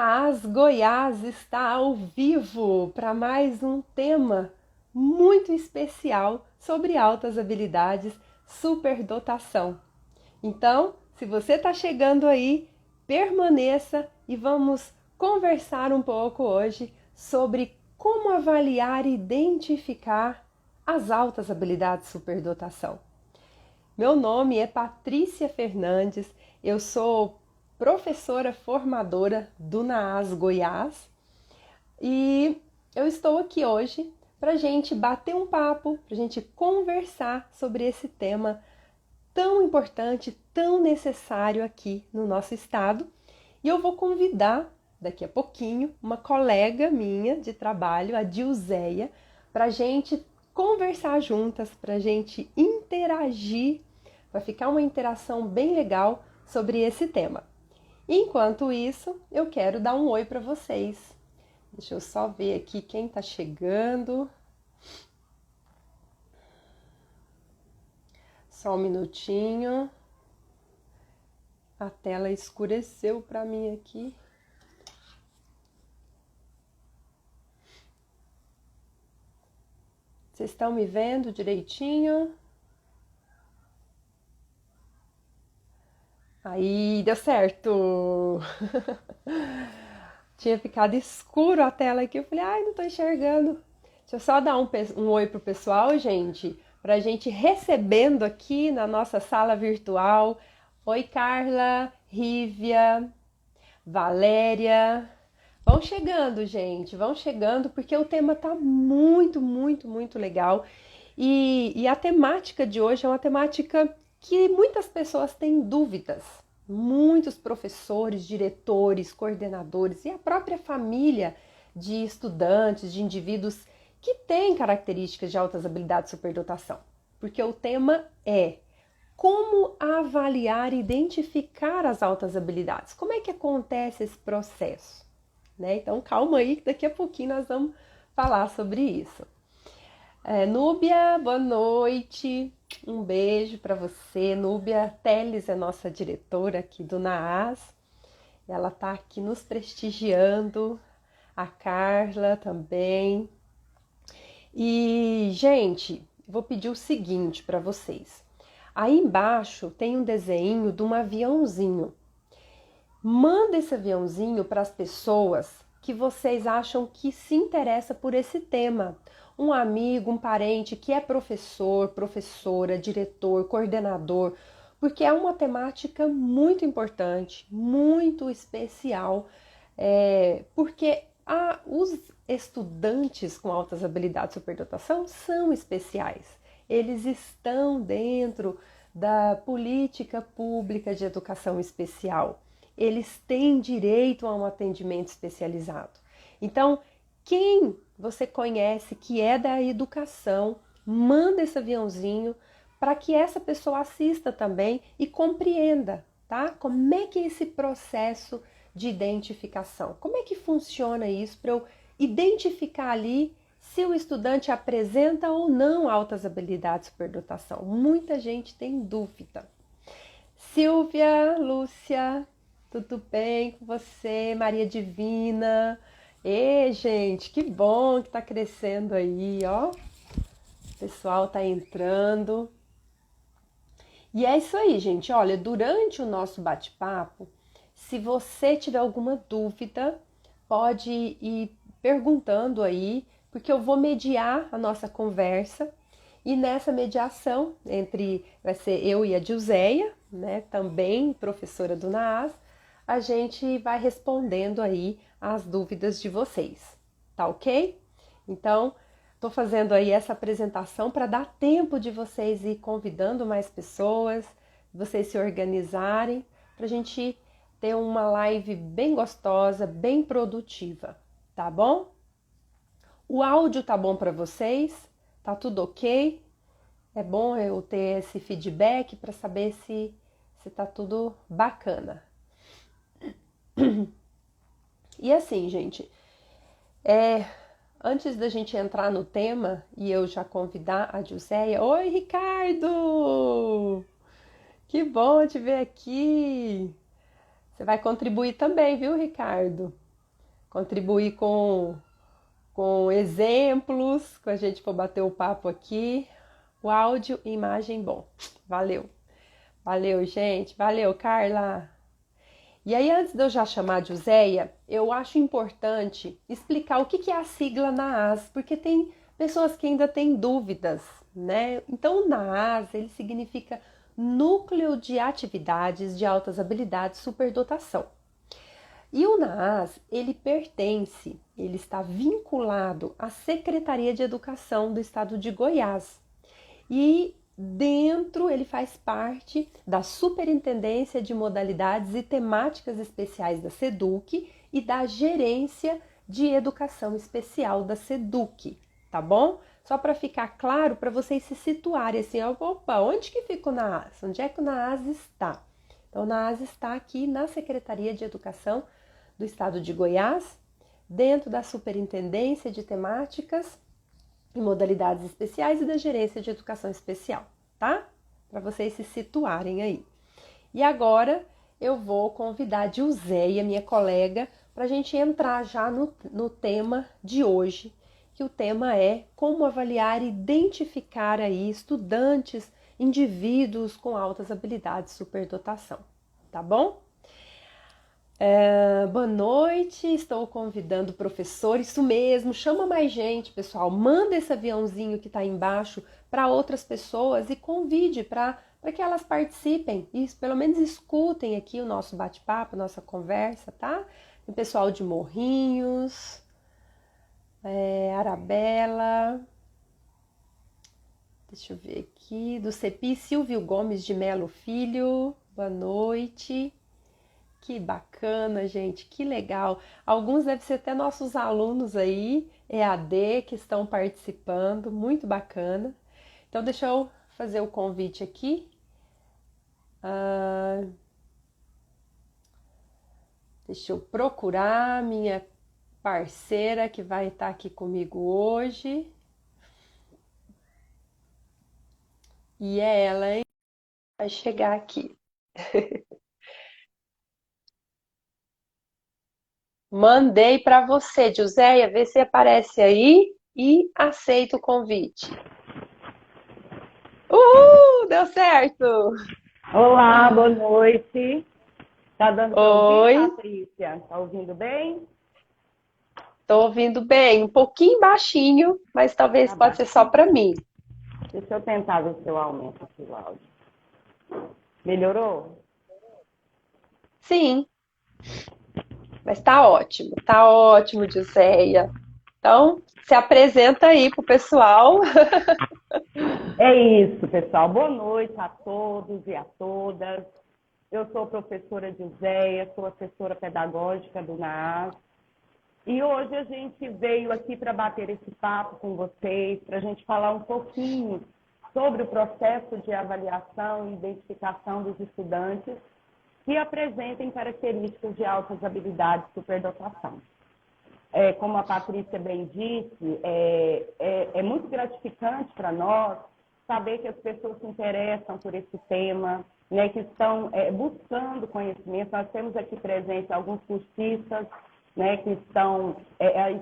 As Goiás está ao vivo para mais um tema muito especial sobre altas habilidades, superdotação. Então, se você está chegando aí, permaneça e vamos conversar um pouco hoje sobre como avaliar e identificar as altas habilidades superdotação. Meu nome é Patrícia Fernandes, eu sou professora formadora do NAAS Goiás e eu estou aqui hoje para a gente bater um papo, para a gente conversar sobre esse tema tão importante, tão necessário aqui no nosso estado. E eu vou convidar daqui a pouquinho uma colega minha de trabalho, a Dilzeia, para a gente conversar juntas, para a gente interagir. Vai ficar uma interação bem legal sobre esse tema. Enquanto isso, eu quero dar um oi para vocês. Deixa eu só ver aqui quem está chegando. Só um minutinho. A tela escureceu para mim aqui. Vocês estão me vendo direitinho? Aí, deu certo! Tinha ficado escuro a tela aqui, eu falei, ai, não tô enxergando. Deixa eu só dar um oi pro pessoal, gente, pra gente recebendo aqui na nossa sala virtual. Oi, Carla, Rívia, Valéria. Vão chegando, gente, vão chegando, porque o tema tá muito legal. E a temática de hoje é uma temática que muitas pessoas têm dúvidas. Muitos professores, diretores, coordenadores e a própria família de estudantes, de indivíduos que têm características de altas habilidades de superdotação. Porque o tema é como avaliar e identificar as altas habilidades. Como é que acontece esse processo? Né? Então, calma aí, que daqui a pouquinho nós vamos falar sobre isso. Núbia, boa noite. Um beijo para você. Núbia Teles é nossa diretora aqui do NAAS. Ela está aqui nos prestigiando. A Carla também. E, gente, vou pedir o seguinte para vocês. Aí embaixo tem um desenho de um aviãozinho. Manda esse aviãozinho para as pessoas que vocês acham que se interessa por esse tema. Um amigo, um parente que é professor, professora, diretor, coordenador, porque é uma temática muito importante, muito especial, porque os estudantes com altas habilidades de superdotação são especiais. Eles estão dentro da política pública de educação especial. Eles têm direito a um atendimento especializado. Então, quem você conhece que é da educação, manda esse aviãozinho para que essa pessoa assista também e compreenda, tá? Como é que é esse processo de identificação? Como é que funciona isso para eu identificar ali se o estudante apresenta ou não altas habilidades de superdotação? Muita gente tem dúvida. Silvia, Lúcia, tudo bem com você? Maria Divina. Gente, que bom que tá crescendo aí, ó. O pessoal tá entrando. E é isso aí, gente. Olha, durante o nosso bate-papo, se você tiver alguma dúvida, pode ir perguntando aí, porque eu vou mediar a nossa conversa. E nessa mediação, vai ser eu e a Dilzeia, né, também professora do NAAS, a gente vai respondendo aí as dúvidas de vocês, tá ok? Então, tô fazendo aí essa apresentação para dar tempo de vocês ir convidando mais pessoas, vocês se organizarem, para a gente ter uma live bem gostosa, bem produtiva, tá bom? O áudio tá bom para vocês? Tá tudo ok? É bom eu ter esse feedback para saber se tá tudo bacana. E assim, gente, antes da gente entrar no tema e eu já convidar a Dilzeia. Oi, Ricardo! Que bom te ver aqui! Você vai contribuir também, viu, Ricardo? contribuir com exemplos, quando a gente for bater o papo aqui. O áudio e imagem bom. Valeu. Valeu, gente. Valeu, Carla. E aí, antes de eu já chamar a Joséia, eu acho importante explicar o que é a sigla NAAS, porque tem pessoas que ainda têm dúvidas, né? Então, o NAAS, ele significa Núcleo de Atividades de Altas Habilidades Superdotação. E o NAAS, ele está vinculado à Secretaria de Educação do Estado de Goiás. E dentro ele faz parte da Superintendência de Modalidades e Temáticas Especiais da SEDUC e da Gerência de Educação Especial da SEDUC, tá bom? Só para ficar claro, para vocês se situarem assim, opa, onde que fica o NAAS? Onde é que o NAAS está? Então, o NAAS está aqui na Secretaria de Educação do Estado de Goiás, dentro da Superintendência de Temáticas e Modalidades Especiais e da Gerência de Educação Especial, tá? Para vocês se situarem aí. E agora eu vou convidar a Joséia, minha colega, para a gente entrar já no tema de hoje, que o tema é como avaliar e identificar aí estudantes, indivíduos com altas habilidades superdotação, tá bom? Boa noite, estou convidando o professor, isso mesmo, chama mais gente, pessoal, manda esse aviãozinho que está aí embaixo para outras pessoas e convide para que elas participem e pelo menos escutem aqui o nosso bate-papo, nossa conversa, tá? O pessoal de Morrinhos, Arabella, deixa eu ver aqui, do CEPI, Silvio Gomes de Melo Filho, boa noite. Que bacana, gente, que legal. Alguns devem ser até nossos alunos aí, EAD, que estão participando, muito bacana. Então, deixa eu fazer o convite aqui. Deixa eu procurar minha parceira que vai estar aqui comigo hoje. E é ela, hein? Vai chegar aqui. Mandei para você, Joséia, vê se aparece aí e aceita o convite. Uhul, deu certo! Olá, boa noite. Tá dando para ouvir, Oi, Patrícia? Tá ouvindo bem? tô ouvindo bem, um pouquinho baixinho, mas talvez Tá pode ser só baixinho. para mim. Deixa eu tentar ver se eu aumento aqui o áudio. Melhorou? Sim, mas tá ótimo, Joséia. Então, se apresenta aí pro pessoal. É isso, pessoal. Boa noite a todos e a todas. Eu sou a professora Giséia, sou assessora pedagógica do NAAS. E hoje a gente veio aqui para bater esse papo com vocês, para a gente falar um pouquinho sobre o processo de avaliação e identificação dos estudantes que apresentem características de altas habilidades de superdotação. Como a Patrícia bem disse, é muito gratificante para nós saber que as pessoas se interessam por esse tema, né, que estão buscando conhecimento. Nós temos aqui presentes alguns cursistas, né, que estão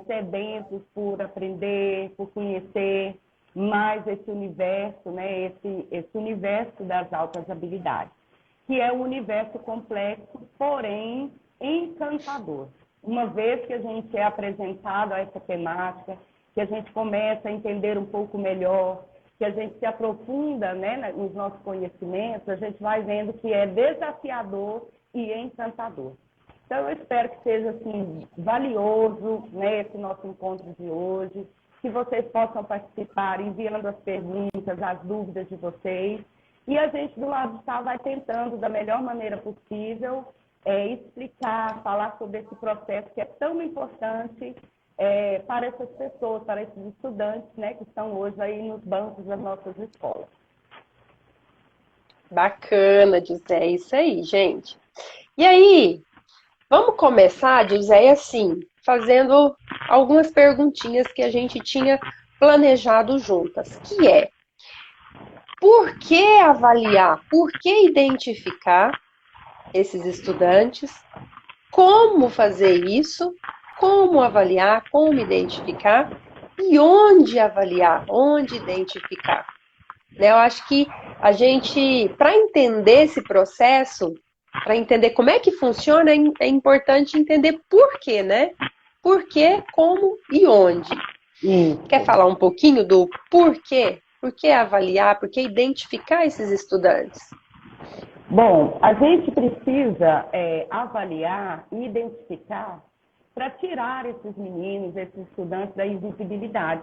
sedentos por aprender, por conhecer mais esse universo, né, esse universo das altas habilidades, que é um universo complexo, porém encantador. Uma vez que a gente é apresentado a essa temática, que a gente começa a entender um pouco melhor, que a gente se aprofunda, né, nos nossos conhecimentos, a gente vai vendo que é desafiador e encantador. Então, eu espero que seja assim, valioso, né, esse nosso encontro de hoje, que vocês possam participar enviando as perguntas, as dúvidas de vocês, e a gente, do lado de cá, vai tentando, da melhor maneira possível, explicar, falar sobre esse processo que é tão importante para essas pessoas, para esses estudantes, né, que estão hoje aí nos bancos das nossas escolas. Bacana, José, é isso aí, gente. E aí, vamos começar, José, assim, fazendo algumas perguntinhas que a gente tinha planejado juntas, que é: por que avaliar, por que identificar esses estudantes, como fazer isso como avaliar, como identificar e onde avaliar, onde identificar. Né? Eu acho que a gente, para entender esse processo, para entender como é que funciona, é importante entender por quê, né? Por quê, como e onde. Quer Isso. falar um pouquinho do porquê? Por que avaliar? Por que identificar esses estudantes? Bom, a gente precisa avaliar e identificar para tirar esses meninos, esses estudantes da invisibilidade,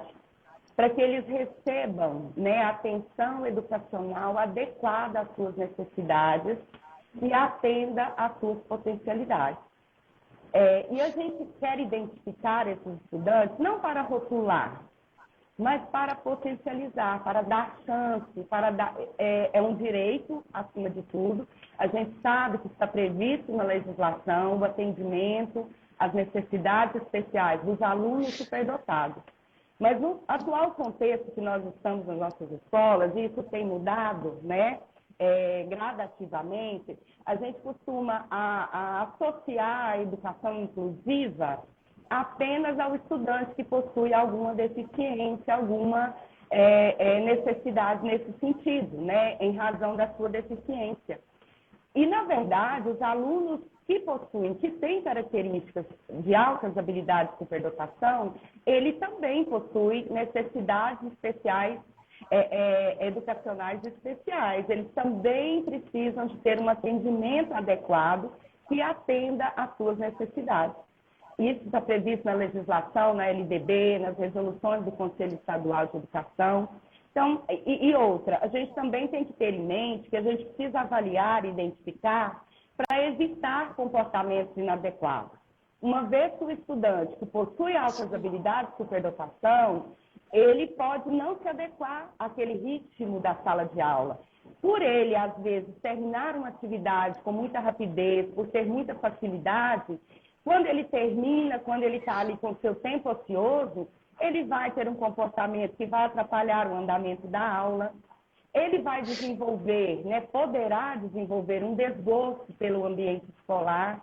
para que eles recebam, né, atenção educacional adequada às suas necessidades e atenda às suas potencialidades. E a gente quer identificar esses estudantes não para rotular, mas para potencializar, para dar chance, para dar, é um direito, acima de tudo. A gente sabe que está previsto na legislação o atendimento às necessidades especiais dos alunos superdotados. Mas no atual contexto que nós estamos nas nossas escolas, e isso tem mudado, né, gradativamente, a gente costuma associar a educação inclusiva apenas ao estudante que possui alguma deficiência, alguma necessidade nesse sentido, né, em razão da sua deficiência. E, na verdade, os alunos que têm características de altas habilidades de superdotação, ele também possui necessidades especiais, educacionais especiais. Eles também precisam de ter um atendimento adequado que atenda às suas necessidades. Isso está previsto na legislação, na LDB, nas resoluções do Conselho Estadual de Educação. Então, outra, a gente também tem que ter em mente que a gente precisa avaliar e identificar para evitar comportamentos inadequados. Uma vez que o estudante que possui altas habilidades de superdotação, ele pode não se adequar àquele ritmo da sala de aula. Por ele, às vezes, terminar uma atividade com muita rapidez, por ter muita facilidade, quando ele termina, quando ele está ali com o seu tempo ocioso, ele vai ter um comportamento que vai atrapalhar o andamento da aula, ele vai desenvolver, né, poderá desenvolver um desgosto pelo ambiente escolar,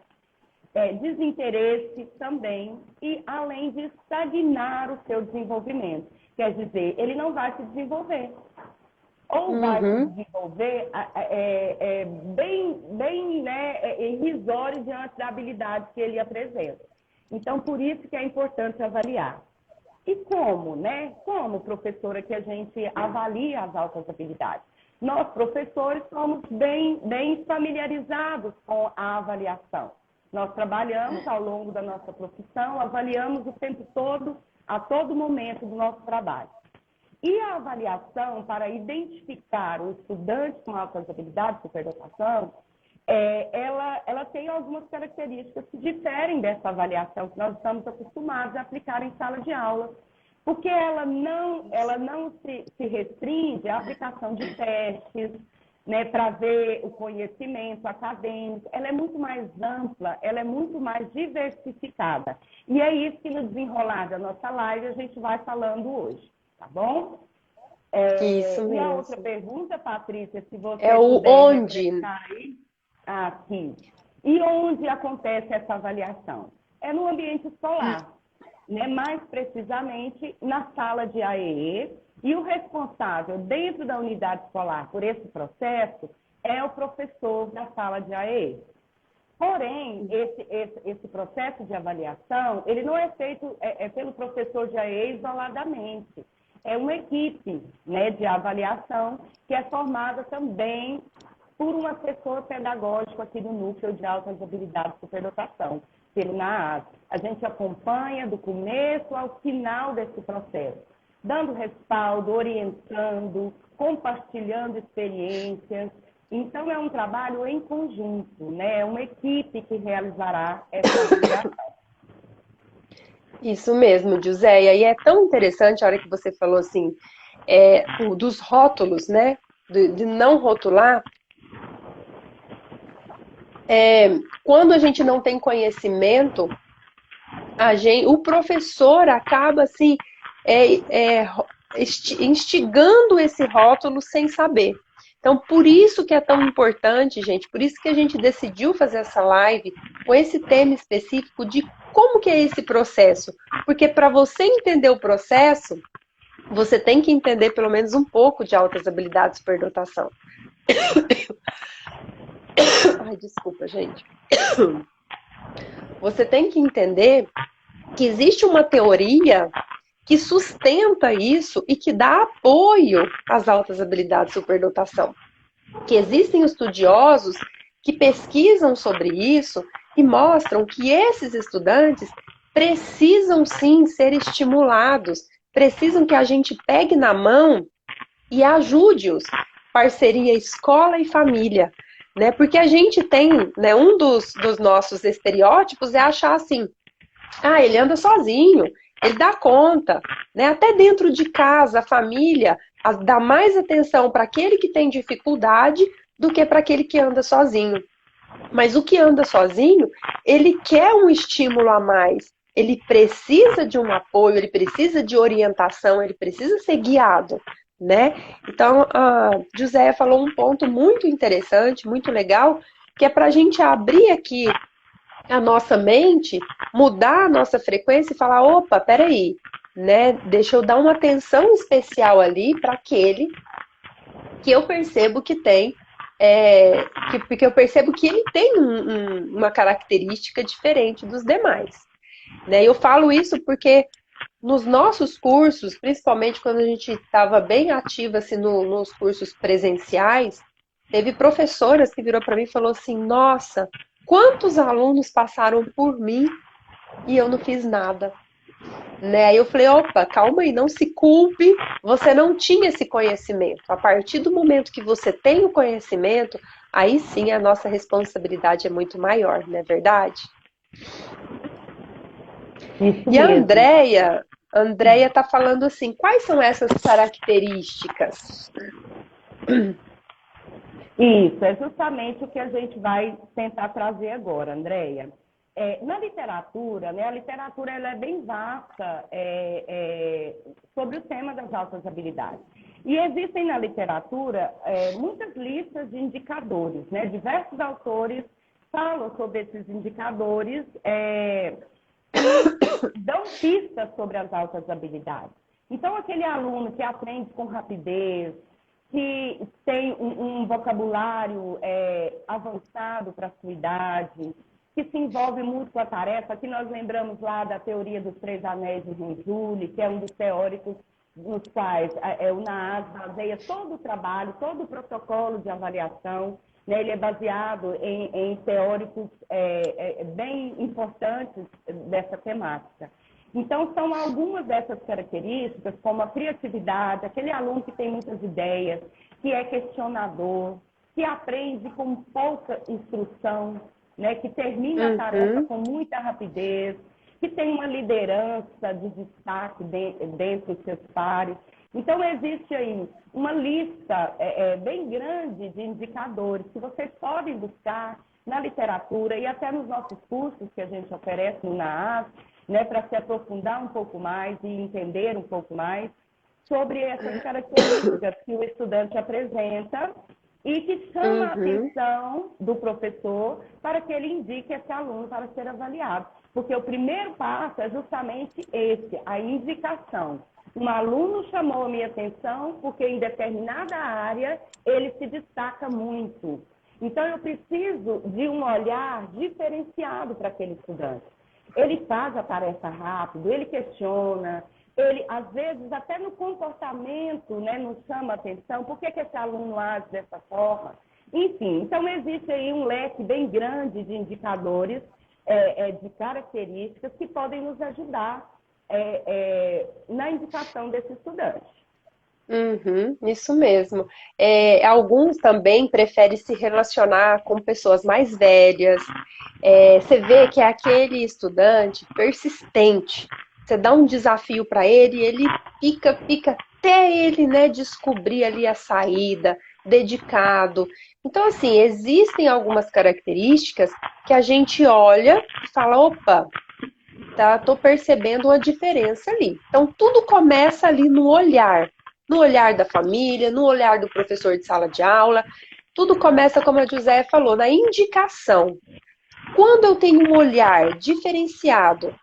desinteresse também, e além de estagnar o seu desenvolvimento. Quer dizer, ele não vai se desenvolver. Ou vai se desenvolver bem né, irrisório diante da habilidade que ele apresenta. Então, por isso que é importante avaliar. E como, né? Como, professora, que a gente avalia as altas habilidades? Nós, professores, somos bem familiarizados com a avaliação. Nós trabalhamos ao longo da nossa profissão, avaliamos o tempo todo, a todo momento do nosso trabalho. E a avaliação para identificar o estudante com altas habilidades de superdotação, ela tem algumas características que diferem dessa avaliação que nós estamos acostumados a aplicar em sala de aula, porque ela não se restringe à aplicação de testes, né, para ver o conhecimento acadêmico. Ela é muito mais ampla, ela é muito mais diversificada. E é isso que no desenrolar da nossa live a gente vai falando hoje, tá bom? Isso mesmo. E a outra pergunta, Patrícia, se você é o onde aí, aqui. E onde acontece essa avaliação? É no ambiente escolar, né? Mais precisamente na sala de AEE, e o responsável dentro da unidade escolar por esse processo é o professor da sala de AEE. Porém, esse processo de avaliação, ele não é feito pelo professor de AEE isoladamente. É uma equipe, né, de avaliação que é formada também por um assessor pedagógico aqui do Núcleo de Altas Habilidades de Superdotação, pelo NAAS. A gente acompanha do começo ao final desse processo, dando respaldo, orientando, compartilhando experiências. Então, é um trabalho em conjunto, né? É uma equipe que realizará essa avaliação. Isso mesmo, Giuseia. E é tão interessante a hora que você falou assim, dos rótulos, né? De não rotular. Quando a gente não tem conhecimento, o professor acaba assim, instigando esse rótulo sem saber. Então, por isso que é tão importante, gente, por isso que a gente decidiu fazer essa live com esse tema específico de como que é esse processo. Porque para você entender o processo, você tem que entender pelo menos um pouco de altas habilidades de superdotação. Ai, desculpa, gente. Você tem que entender que existe uma teoria que sustenta isso e que dá apoio às altas habilidades de superdotação. Que existem estudiosos que pesquisam sobre isso e mostram que esses estudantes precisam sim ser estimulados, precisam que a gente pegue na mão e ajude-os. Parceria escola e família. Né? Porque a gente tem, né, um dos nossos estereótipos é achar assim, ele anda sozinho, ele dá conta, né? Até dentro de casa, a família dá mais atenção para aquele que tem dificuldade do que para aquele que anda sozinho. Mas o que anda sozinho, ele quer um estímulo a mais, ele precisa de um apoio, ele precisa de orientação, ele precisa ser guiado, né? Então, a Joséia falou um ponto muito interessante, muito legal, que é para a gente abrir aqui a nossa mente, mudar a nossa frequência e falar, opa, peraí, né? Deixa eu dar uma atenção especial ali para aquele que eu percebo que tem, porque eu percebo que ele tem uma característica diferente dos demais. Né? Eu falo isso porque nos nossos cursos, principalmente quando a gente estava bem ativa assim, nos cursos presenciais, teve professoras que virou para mim e falou assim, nossa, quantos alunos passaram por mim e eu não fiz nada? Né? Aí eu falei, opa, calma aí, não se culpe, você não tinha esse conhecimento. A partir do momento que você tem o conhecimento, aí sim a nossa responsabilidade é muito maior, não é verdade? Isso E a mesmo. Andréia está falando assim, quais são essas características? Isso, é justamente o que a gente vai tentar trazer agora, Andréia. Na literatura, né, a literatura ela é bem vasta sobre o tema das altas habilidades. E existem na literatura muitas listas de indicadores, né? Diversos autores falam sobre esses indicadores que dão pistas sobre as altas habilidades. Então, aquele aluno que aprende com rapidez, que tem um vocabulário avançado para a sua idade, que se envolve muito com a tarefa, que nós lembramos lá da teoria dos três anéis de Ronjuli, que é um dos teóricos nos quais o NAAS baseia todo o trabalho, todo o protocolo de avaliação, né? Ele é baseado em teóricos bem importantes dessa temática. Então, são algumas dessas características, como a criatividade, aquele aluno que tem muitas ideias, que é questionador, que aprende com pouca instrução, né, que termina a tarefa com muita rapidez, que tem uma liderança de destaque dentre os seus pares. Então, existe aí uma lista bem grande de indicadores que vocês podem buscar na literatura e até nos nossos cursos que a gente oferece no NAAS, né, para se aprofundar um pouco mais e entender um pouco mais sobre essas características que o estudante apresenta e que chama a atenção do professor para que ele indique esse aluno para ser avaliado. Porque o primeiro passo é justamente esse, a indicação. Um aluno chamou a minha atenção porque em determinada área ele se destaca muito. Então, eu preciso de um olhar diferenciado para aquele estudante. Ele faz a tarefa rápido, ele questiona, ele, às vezes, até no comportamento, né, nos chama a atenção. Por que esse aluno age dessa forma? Enfim, então existe aí um leque bem grande de indicadores, de características que podem nos ajudar na indicação desse estudante. Isso mesmo. Alguns também preferem se relacionar com pessoas mais velhas. Você vê que é aquele estudante persistente. Você dá um desafio para ele, ele fica até ele, né, descobrir ali a saída, dedicado. Então, assim, existem algumas características que a gente olha e fala, opa, tá, tô percebendo uma diferença ali. Então, tudo começa ali no olhar. no olhar da família, no olhar do professor de sala de aula. Tudo começa, como a José falou, na indicação. Quando eu tenho um olhar diferenciado,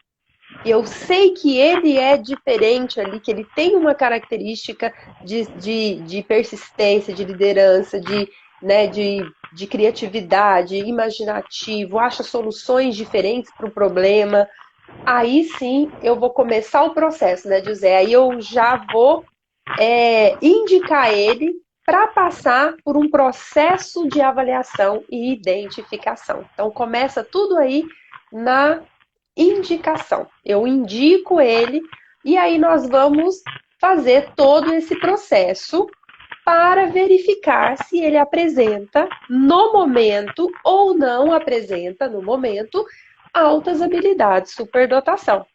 eu sei que ele é diferente ali, que ele tem uma característica de persistência, de liderança, né, de criatividade, imaginativo, acha soluções diferentes para o problema. Aí sim eu vou começar o processo, né, José? Aí eu já vou indicar ele para passar por um processo de avaliação e identificação. Então começa tudo aí na indicação. Eu indico ele e aí nós vamos fazer todo esse processo para verificar se ele apresenta no momento ou não apresenta no momento altas habilidades, superdotação.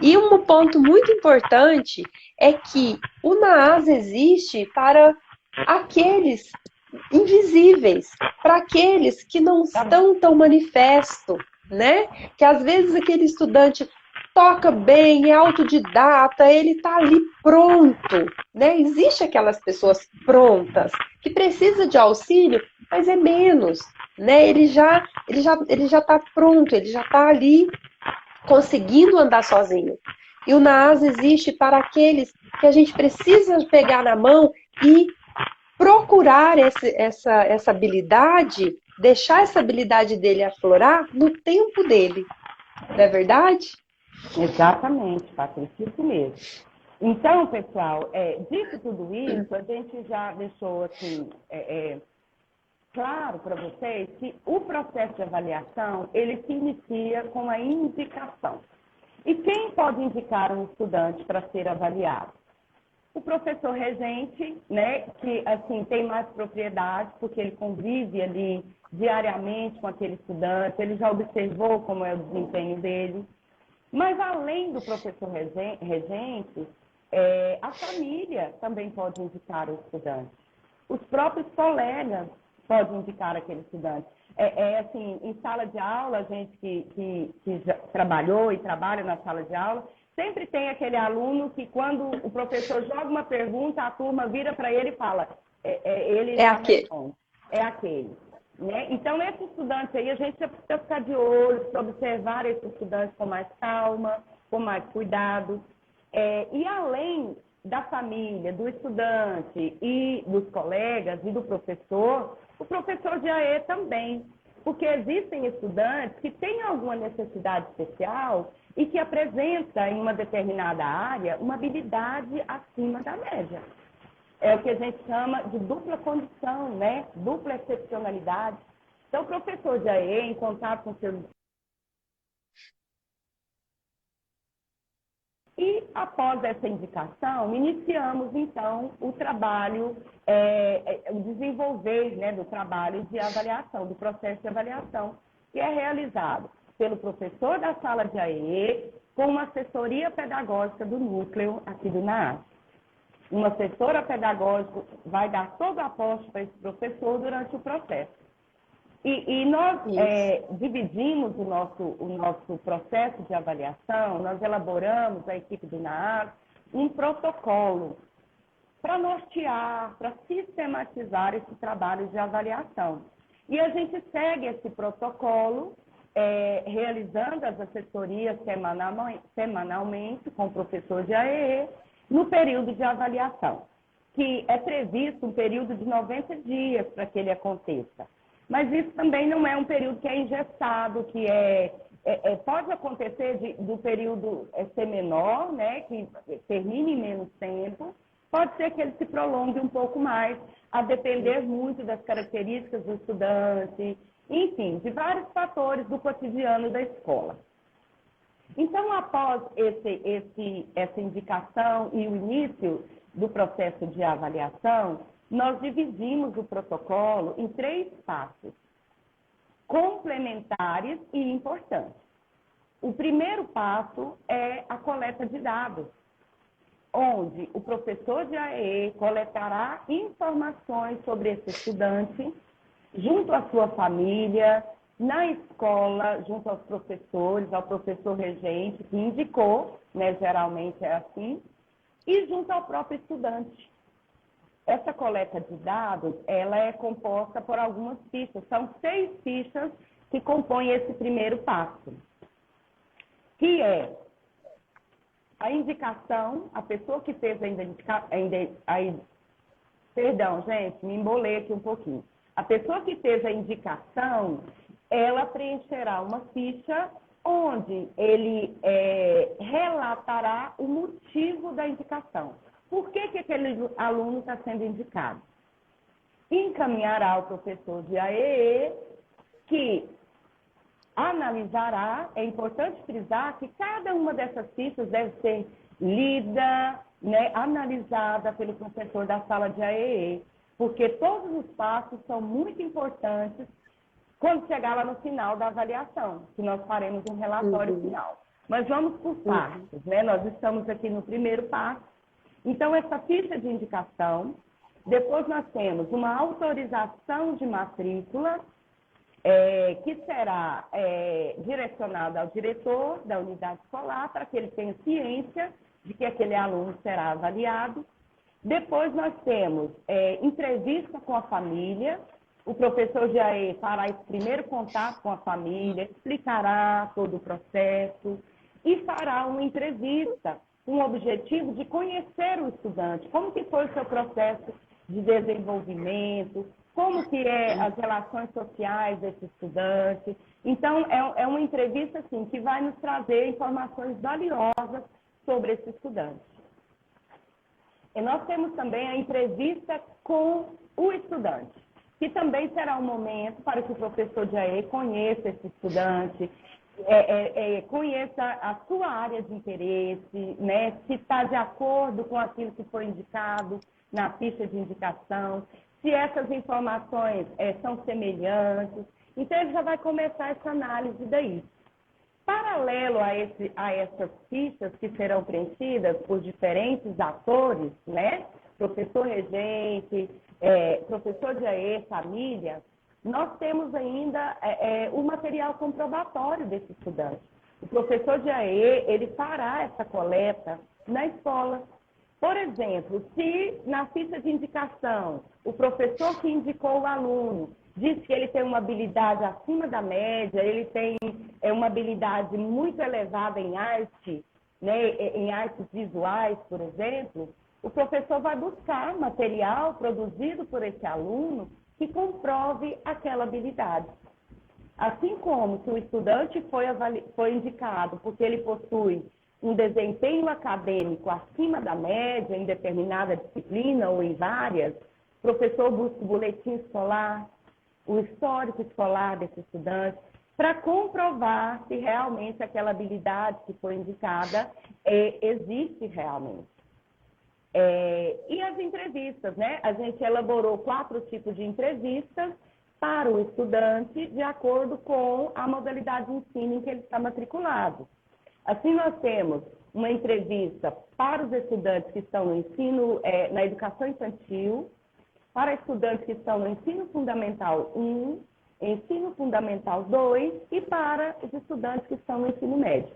E um ponto muito importante é que o NAAS existe para aqueles invisíveis, para aqueles que não estão tão manifesto, né? Que às vezes aquele estudante toca bem, é autodidata, ele está ali pronto, né? Existe aquelas pessoas prontas que precisa de auxílio, mas é menos, né? Ele já está pronto, ele já está ali conseguindo andar sozinho. E o NAAS existe para aqueles que a gente precisa pegar na mão e procurar essa habilidade, deixar essa habilidade dele aflorar no tempo dele. Não é verdade? Exatamente, Patrícia, isso mesmo. Então, pessoal, dito tudo isso, a gente já deixou assim, claro para vocês que o processo de avaliação, ele se inicia com a indicação. E quem pode indicar um estudante para ser avaliado? O professor regente, né, que assim tem mais propriedade, porque ele convive ali diariamente com aquele estudante, ele já observou como é o desempenho dele. Mas além do professor regente, a família também pode indicar o estudante. Os próprios colegas podem indicar aquele estudante. Assim, em sala de aula, a gente que já trabalhou e trabalha na sala de aula, sempre tem aquele aluno que quando o professor joga uma pergunta, a turma vira para ele e fala, ele já responde. É aquele. Né? Então, esse estudante aí, a gente precisa ficar de olho, para observar esse estudante com mais calma, com mais cuidado. E além da família, do estudante e dos colegas e do professor, o professor de AE também. Porque existem estudantes que têm alguma necessidade especial e que apresenta em uma determinada área uma habilidade acima da média. É o que a gente chama de dupla condição, né? Dupla excepcionalidade. Então, o professor de AE, em contato com seus... E, após essa indicação, iniciamos, então, o trabalho, o desenvolver, né, do trabalho de avaliação, do processo de avaliação, que é realizado pelo professor da sala de AE, com uma assessoria pedagógica do núcleo aqui do NAAS. Uma assessora pedagógica vai dar todo o apoio para esse professor durante o processo. E nós dividimos o nosso processo de avaliação, nós elaboramos, a equipe do NAAS, um protocolo para nortear, para sistematizar esse trabalho de avaliação. E a gente segue esse protocolo, realizando as assessorias semanalmente com o professor de AEE, no período de avaliação, que é previsto um período de 90 dias para que ele aconteça. Mas isso também não é um período que é engessado, que pode acontecer do período ser menor, né, que termine em menos tempo, pode ser que ele se prolongue um pouco mais, a depender muito das características do estudante, enfim, de vários fatores do cotidiano da escola. Então, após essa indicação e o início do processo de avaliação, nós dividimos o protocolo em 3 passos, complementares e importantes. O primeiro passo é a coleta de dados, onde o professor de AE coletará informações sobre esse estudante, junto à sua família, na escola, junto aos professores, ao professor regente, que indicou, né, geralmente é assim, e junto ao próprio estudante. Essa coleta de dados, ela é composta por algumas fichas. São 6 fichas que compõem esse primeiro passo, que é a indicação, a pessoa que fez perdão, gente, me embolei aqui um pouquinho. A pessoa que fez a indicação, ela preencherá uma ficha onde ele relatará o motivo da indicação. Por que aquele aluno está sendo indicado? Encaminhará ao professor de AEE, que analisará. É importante frisar que cada uma dessas fichas deve ser lida, né, analisada pelo professor da sala de AEE, porque todos os passos são muito importantes quando chegar lá no final da avaliação, que nós faremos um relatório final. Mas vamos por partes, né? Nós estamos aqui no primeiro passo. Então, essa ficha de indicação, depois nós temos uma autorização de matrícula, que será direcionada ao diretor da unidade escolar, para que ele tenha ciência de que aquele aluno será avaliado. Depois nós temos entrevista com a família. O professor de AE fará esse primeiro contato com a família, explicará todo o processo e fará uma entrevista com o objetivo de conhecer o estudante, como que foi o seu processo de desenvolvimento, como que as relações sociais desse estudante. Então, é uma entrevista assim, que vai nos trazer informações valiosas sobre esse estudante. E nós temos também a entrevista com o estudante, que também será um momento para que o professor de AE conheça esse estudante, conheça a sua área de interesse, né? Se está de acordo com aquilo que foi indicado na ficha de indicação, se essas informações são semelhantes. Então, ele já vai começar essa análise daí. Paralelo a essas fichas que serão preenchidas por diferentes atores, né? Professor regente, professor de AE, família, nós temos ainda o material comprobatório desse estudante. O professor de AE, ele fará essa coleta na escola. Por exemplo, se na ficha de indicação o professor que indicou o aluno diz que ele tem uma habilidade acima da média, ele tem uma habilidade muito elevada em arte, né, em artes visuais, por exemplo, o professor vai buscar material produzido por esse aluno que comprove aquela habilidade. Assim como se o estudante foi indicado porque ele possui um desempenho acadêmico acima da média em determinada disciplina ou em várias, o professor busca o boletim escolar, o histórico escolar desse estudante, para comprovar se realmente aquela habilidade que foi indicada existe realmente. E as entrevistas, né? A gente elaborou 4 tipos de entrevistas para o estudante de acordo com a modalidade de ensino em que ele está matriculado. Assim, nós temos uma entrevista para os estudantes que estão no ensino, na educação infantil, para estudantes que estão no ensino fundamental 1, ensino fundamental 2 e para os estudantes que estão no ensino médio.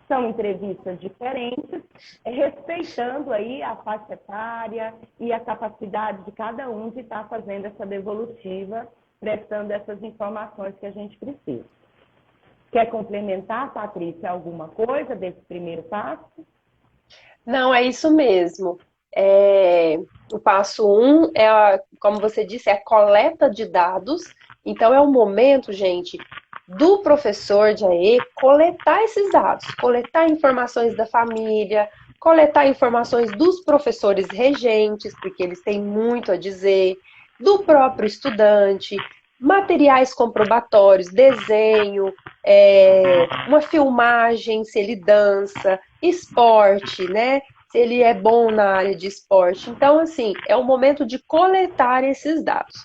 São entrevistas diferentes, respeitando aí a faixa etária e a capacidade de cada um de estar fazendo essa devolutiva, prestando essas informações que a gente precisa. Quer complementar, Patrícia, alguma coisa desse primeiro passo? Não, é isso mesmo. O passo 1 como você disse, é a coleta de dados. Então, é o momento, gente, do professor de AE coletar esses dados, coletar informações da família, coletar informações dos professores regentes, porque eles têm muito a dizer, do próprio estudante, materiais comprobatórios, desenho, uma filmagem, se ele dança, esporte, né? Se ele é bom na área de esporte. Então, assim, é o momento de coletar esses dados.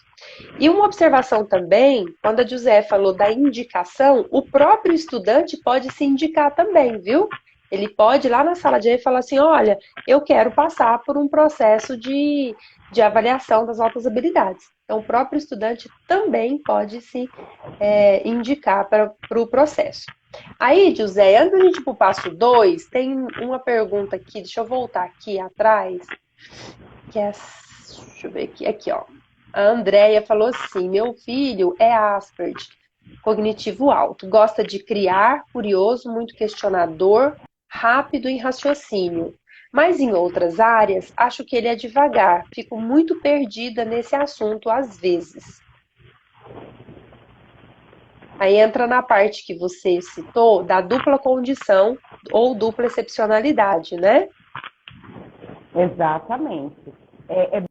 E uma observação também, quando a José falou da indicação, o próprio estudante pode se indicar também, viu? Ele pode ir lá na sala de aula e falar assim, olha, eu quero passar por um processo de avaliação das altas habilidades. Então, o próprio estudante também pode se indicar para o processo. Aí, José, antes da gente ir pro passo 2, tem uma pergunta aqui, deixa eu voltar aqui atrás, que é, deixa eu ver aqui, aqui, ó. A Andrea falou assim: meu filho é Asperger, cognitivo alto, gosta de criar, curioso, muito questionador, rápido em raciocínio. Mas em outras áreas, acho que ele é devagar, fico muito perdida nesse assunto às vezes. Aí entra na parte que você citou da dupla condição ou dupla excepcionalidade, né? Exatamente.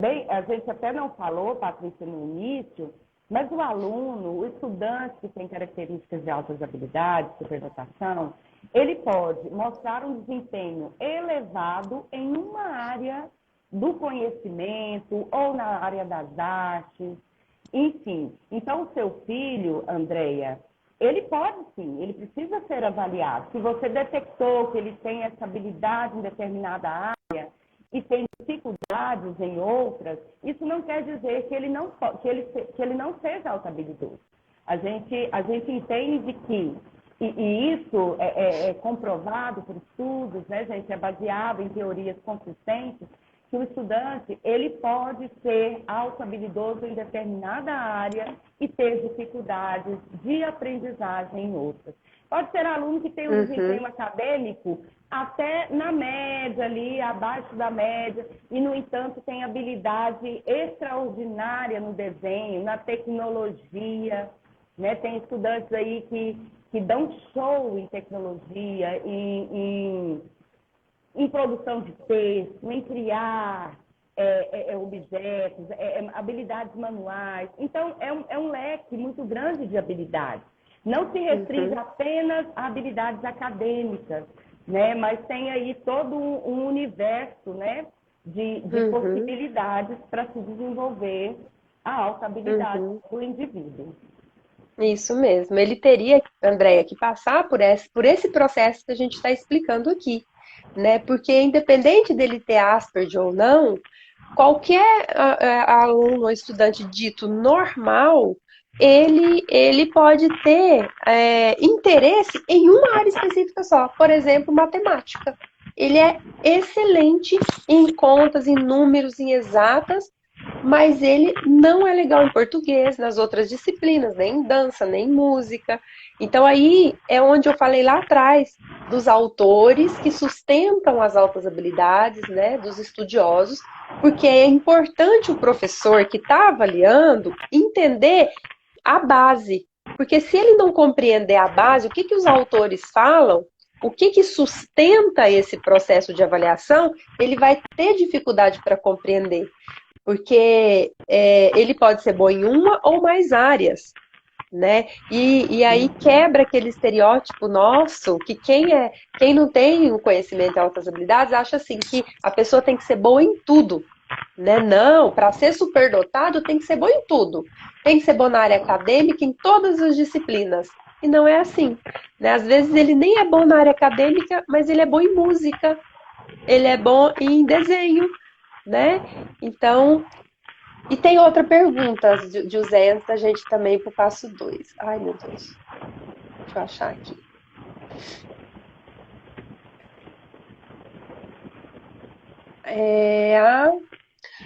Bem, a gente até não falou, Patrícia, no início, mas o aluno, o estudante que tem características de altas habilidades, superdotação, ele pode mostrar um desempenho elevado em uma área do conhecimento ou na área das artes, enfim. Então, o seu filho, Andreia, ele pode sim, ele precisa ser avaliado. Se você detectou que ele tem essa habilidade em determinada área, e tem dificuldades em outras, isso não quer dizer que ele não seja altabilidoso. A gente entende que, e isso é comprovado por estudos, né, gente, é baseado em teorias consistentes, que o estudante ele pode ser altabilidoso em determinada área e ter dificuldades de aprendizagem em outras. Pode ser aluno que tem um desempenho acadêmico até na média ali, abaixo da média, e, no entanto, tem habilidade extraordinária no desenho, na tecnologia, né? Tem estudantes aí que dão show em tecnologia, em produção de texto, em criar objetos, habilidades manuais. Então, é um leque muito grande de habilidades. Não se restringe apenas a habilidades acadêmicas, né? Mas tem aí todo um universo, né, de possibilidades para se desenvolver a alta habilidade do indivíduo. Isso mesmo. Ele teria, Andréia, que passar por esse processo que a gente está explicando aqui, né? Porque independente dele ter Asperger ou não, qualquer aluno ou estudante dito normal, ele pode ter interesse em uma área específica só, por exemplo, matemática. Ele é excelente em contas, em números, em exatas, mas ele não é legal em português, nas outras disciplinas, nem em dança, nem em música. Então aí é onde eu falei lá atrás dos autores que sustentam as altas habilidades, né, dos estudiosos, porque é importante o professor que está avaliando entender a base. Porque se ele não compreender a base, o que, que os autores falam, o que, que sustenta esse processo de avaliação, ele vai ter dificuldade para compreender. Porque ele pode ser bom em uma ou mais áreas. Né? E aí quebra aquele estereótipo nosso que quem não tem o conhecimento e altas habilidades acha assim que a pessoa tem que ser boa em tudo, né? Não, para ser superdotado tem que ser bom em tudo, tem que ser bom na área acadêmica em todas as disciplinas. E não é assim, né? Às vezes ele nem é bom na área acadêmica, mas ele é bom em música, ele é bom em desenho, né? Então e tem outra pergunta, José, antes da gente também ir para o passo 2. Ai, meu Deus. Deixa eu achar aqui. A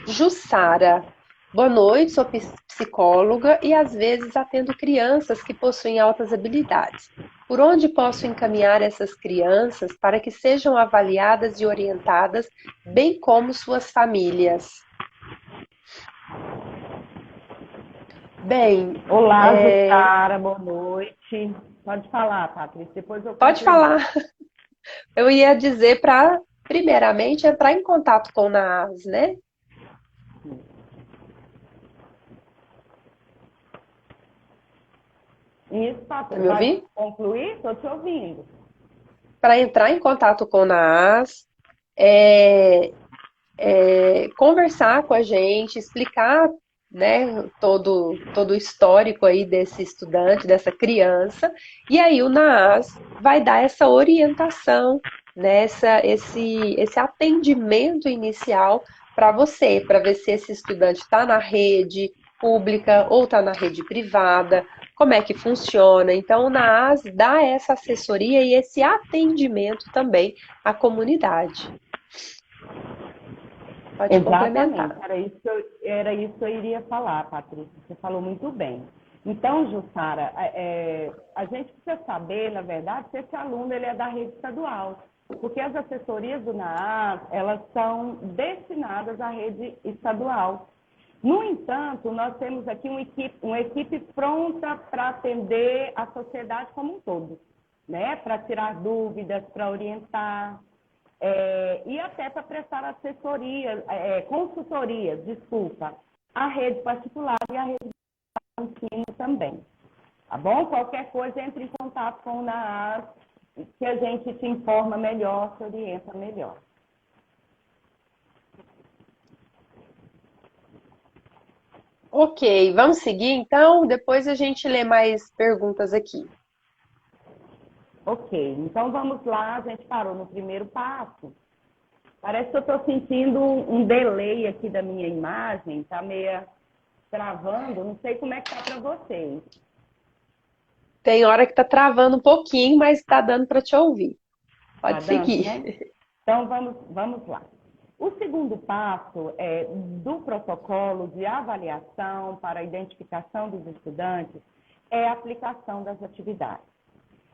Jussara. Boa noite, sou psicóloga e às vezes atendo crianças que possuem altas habilidades. Por onde posso encaminhar essas crianças para que sejam avaliadas e orientadas, bem como suas famílias? Bem, Olá, Jussara, boa noite. Pode falar, Patrícia, depois eu pode complemento. falar. Eu ia dizer para, primeiramente, entrar em contato com o NAAS, né? Isso, Tá Patrícia, me vai ouvindo? concluir? Estou te ouvindo. Para entrar em contato com o NAAS, é, conversar com a gente, explicar, né, todo o histórico aí desse estudante, dessa criança, e aí o NAAS vai dar essa orientação, né, esse atendimento inicial para você, para ver se esse estudante está na rede pública ou está na rede privada, como é que funciona. Então, na AS dá essa assessoria e esse atendimento também à comunidade. Pode Exatamente, complementar. era isso que eu iria falar, Patrícia. Você falou muito bem. Então, Jussara, a gente precisa saber, na verdade, se esse aluno ele é da rede estadual, porque as assessorias do NAAS, elas são destinadas à rede estadual. No entanto, nós temos aqui uma equipe pronta para atender a sociedade como um todo, né? Para tirar dúvidas, para orientar, e até para prestar assessoria, consultorias, desculpa, à rede particular e à rede de ensino também. Tá bom? Qualquer coisa, entre em contato com o NAAS, que a gente te informa melhor, te orienta melhor. Ok, vamos seguir então? Depois a gente lê mais perguntas aqui. Ok, então vamos lá, a gente parou no primeiro passo. Parece que eu estou sentindo um delay aqui da minha imagem, está meio travando, não sei como é que está para vocês. Tem hora que tá travando um pouquinho, mas tá dando para te ouvir. Está Pode dando, seguir. né? Então vamos lá. O segundo passo do protocolo de avaliação para a identificação dos estudantes é a aplicação das atividades.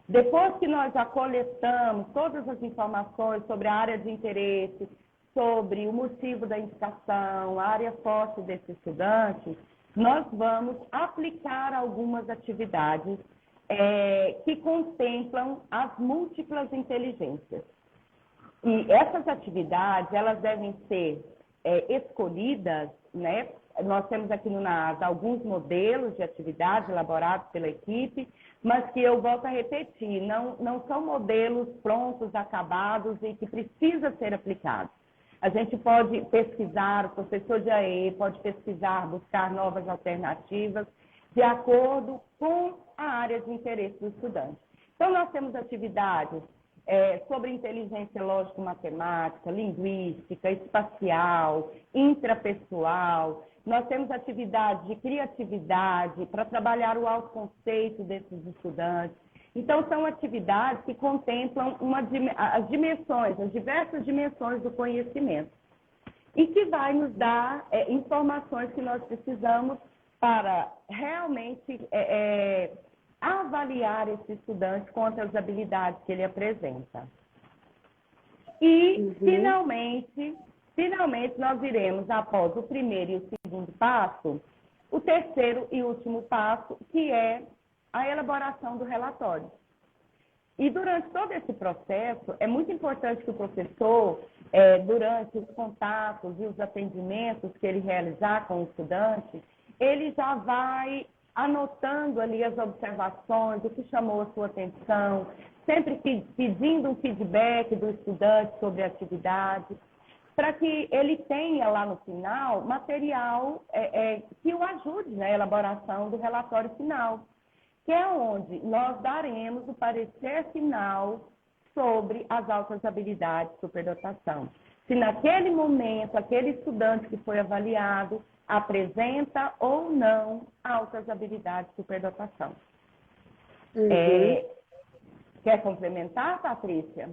Depois que nós já coletamos todas as informações sobre a área de interesse, sobre o motivo da indicação, a área forte desse estudante, nós vamos aplicar algumas atividades que contemplam as múltiplas inteligências. E essas atividades, elas devem ser escolhidas, né? Nós temos aqui no NAAS alguns modelos de atividades elaborados pela equipe, mas que eu volto a repetir, não são modelos prontos, acabados e que precisa ser aplicados. A gente pode pesquisar, o professor de AE pode pesquisar, buscar novas alternativas de acordo com a área de interesse do estudante. Então, nós temos atividades sobre inteligência lógico-matemática, linguística, espacial, intrapessoal. Nós temos atividades de criatividade para trabalhar o autoconceito desses estudantes. Então, são atividades que contemplam as dimensões, as diversas dimensões do conhecimento. E que vai nos dar informações que nós precisamos para realmente avaliar esse estudante quanto às habilidades que ele apresenta. E, finalmente, nós iremos, após o primeiro e o segundo passo, o terceiro e último passo, que é a elaboração do relatório. E durante todo esse processo, é muito importante que o professor, durante os contatos e os atendimentos que ele realizar com o estudante, ele já vai anotando ali as observações, o que chamou a sua atenção, sempre pedindo um feedback do estudante sobre a atividade, para que ele tenha lá no final material que o ajude na elaboração do relatório final, que é onde nós daremos o parecer final sobre as altas habilidades de superdotação. Se naquele momento, aquele estudante que foi avaliado apresenta ou não altas habilidades de superdotação. Quer complementar, Patrícia?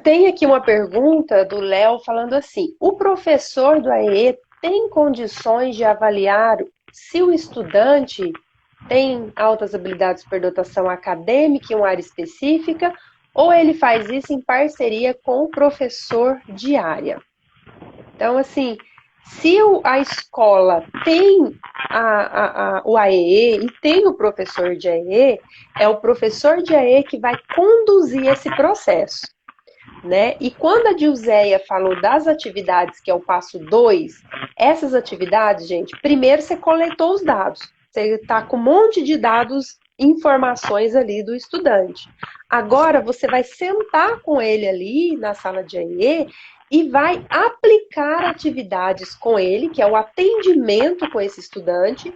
Tem aqui uma pergunta do Léo falando assim: o professor do AE tem condições de avaliar se o estudante tem altas habilidades de superdotação acadêmica em uma área específica, ou ele faz isso em parceria com o professor de área? Então, assim, se a escola tem o AEE e tem o professor de AEE, é o professor de AEE que vai conduzir esse processo, né? E quando a Dilzeia falou das atividades, que é o passo 2, essas atividades, gente, primeiro você coletou os dados. Você está com um monte de dados, informações ali do estudante. Agora você vai sentar com ele ali na sala de AEE e vai aplicar atividades com ele, que é o atendimento com esse estudante,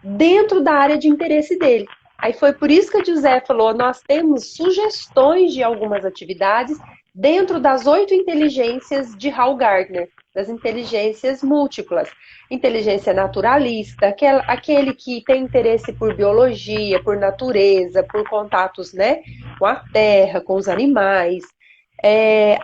dentro da área de interesse dele. Aí foi por isso que a José falou, nós temos sugestões de algumas atividades dentro das 8 inteligências de Hal Gardner, das inteligências múltiplas. Inteligência naturalista, aquele que tem interesse por biologia, por natureza, por contatos, né, com a terra, com os animais,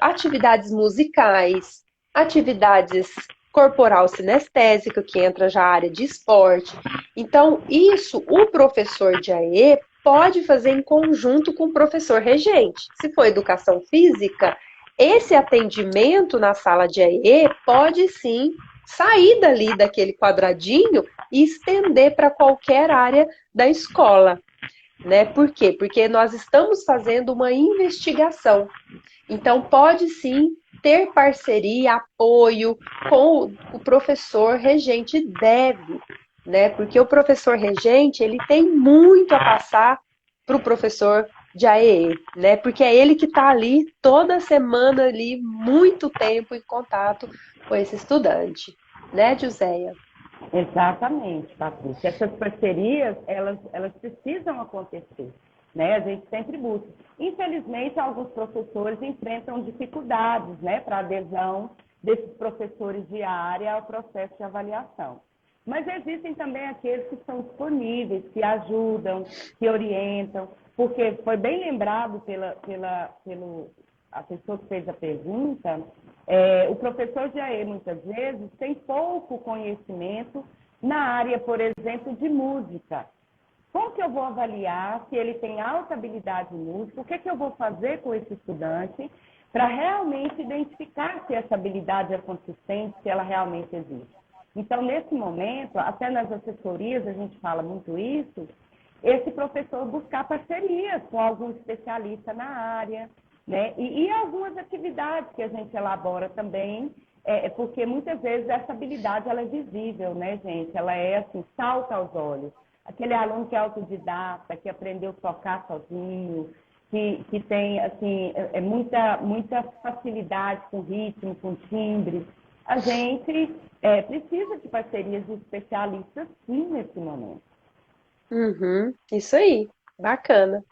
atividades musicais, atividades corporal sinestésica, que entra já a área de esporte. Então, isso o professor de AE pode fazer em conjunto com o professor regente. Se for educação física, esse atendimento na sala de AE pode sim sair dali daquele quadradinho e estender para qualquer área da escola. Né? Por quê? Porque nós estamos fazendo uma investigação. Então, pode sim ter parceria, apoio com o professor regente, deve, né? Porque o professor regente, ele tem muito a passar para o professor de AEE, né? Porque é ele que está ali toda semana ali, muito tempo em contato com esse estudante, né, Joséia? Exatamente, Patrícia. Essas parcerias, elas precisam acontecer, né? A gente sempre busca. Infelizmente, alguns professores enfrentam dificuldades, né, para adesão desses professores de área ao processo de avaliação. Mas existem também aqueles que são disponíveis, que ajudam, que orientam, porque foi bem lembrado pelo a pessoa que fez a pergunta, o professor de AE, muitas vezes, tem pouco conhecimento na área, por exemplo, de música. Como que eu vou avaliar se ele tem alta habilidade em música? O que eu vou fazer com esse estudante para realmente identificar se essa habilidade é consistente, se ela realmente existe? Então, nesse momento, até nas assessorias a gente fala muito isso, esse professor buscar parcerias com algum especialista na área, né? E algumas atividades que a gente elabora também, porque muitas vezes essa habilidade ela é visível, né, gente? Ela é assim, salta aos olhos. Aquele aluno que é autodidata, que aprendeu a tocar sozinho, que tem assim, muita facilidade com ritmo, com timbre. A gente precisa de parcerias de especialistas, sim, nesse momento. Uhum, isso aí, bacana.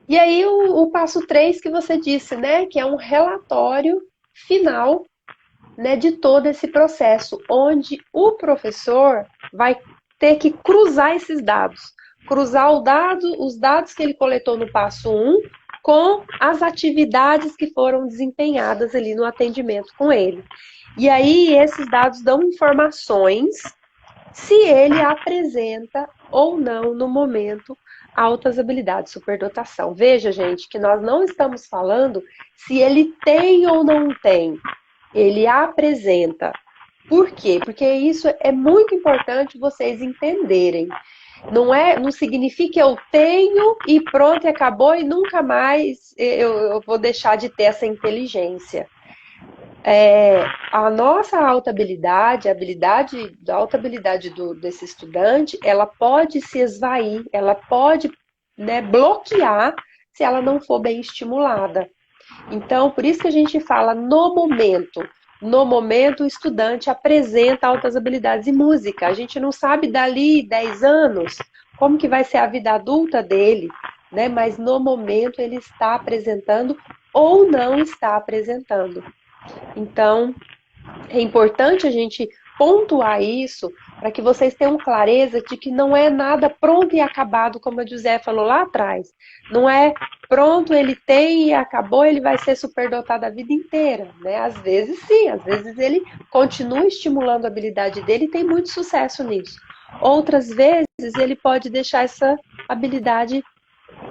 E aí o passo 3 que você disse, né, que é um relatório final, né, de todo esse processo, onde o professor vai ter que cruzar esses dados, cruzar os dados que ele coletou no passo 1 com as atividades que foram desempenhadas ali no atendimento com ele. E aí esses dados dão informações se ele apresenta ou não no momento altas habilidades, superdotação. Veja, gente, que nós não estamos falando se ele tem ou não tem. Ele apresenta. Por quê? Porque isso é muito importante vocês entenderem. Não significa que eu tenho e pronto, e acabou e nunca mais eu vou deixar de ter essa inteligência. A nossa alta habilidade, a alta habilidade desse estudante, ela pode se esvair, ela pode, né, bloquear se ela não for bem estimulada. Então, por isso que a gente fala no momento. No momento, o estudante apresenta altas habilidades em música. A gente não sabe dali 10 anos como que vai ser a vida adulta dele, né? Mas no momento ele está apresentando ou não está apresentando. Então, é importante a gente pontuar isso para que vocês tenham clareza de que não é nada pronto e acabado, como a José falou lá atrás. Não é pronto, ele tem e acabou, ele vai ser superdotado a vida inteira, né? Às vezes sim, às vezes ele continua estimulando a habilidade dele e tem muito sucesso nisso. Outras vezes ele pode deixar essa habilidade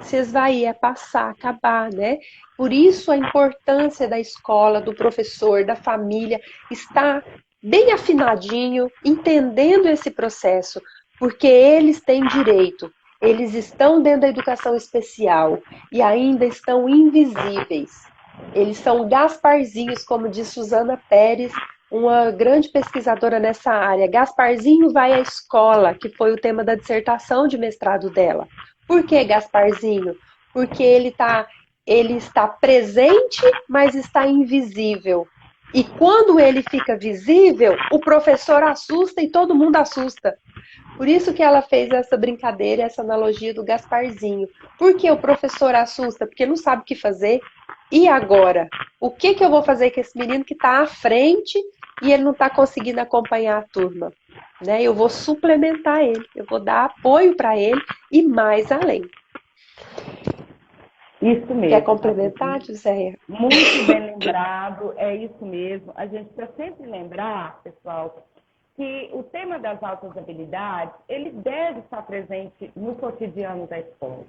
se esvair, é passar, acabar, né? Por isso a importância da escola, do professor, da família, estar bem afinadinho, entendendo esse processo, porque eles têm direito, eles estão dentro da educação especial e ainda estão invisíveis. Eles são Gasparzinhos, como diz Suzana Pérez, uma grande pesquisadora nessa área. Gasparzinho vai à escola, que foi o tema da dissertação de mestrado dela. Por que Gasparzinho? Porque ele está presente, mas está invisível. E quando ele fica visível, o professor assusta e todo mundo assusta. Por isso que ela fez essa brincadeira, essa analogia do Gasparzinho. Por que o professor assusta? Porque não sabe o que fazer E agora? O que eu vou fazer com esse menino que está à frente e ele não está conseguindo acompanhar a turma? Né? Eu vou suplementar ele, eu vou dar apoio para ele e mais além. Isso Quer mesmo, complementar, Patrícia. José? Muito bem lembrado, é isso mesmo. A gente precisa sempre lembrar, pessoal, que o tema das altas habilidades, ele deve estar presente no cotidiano da escola.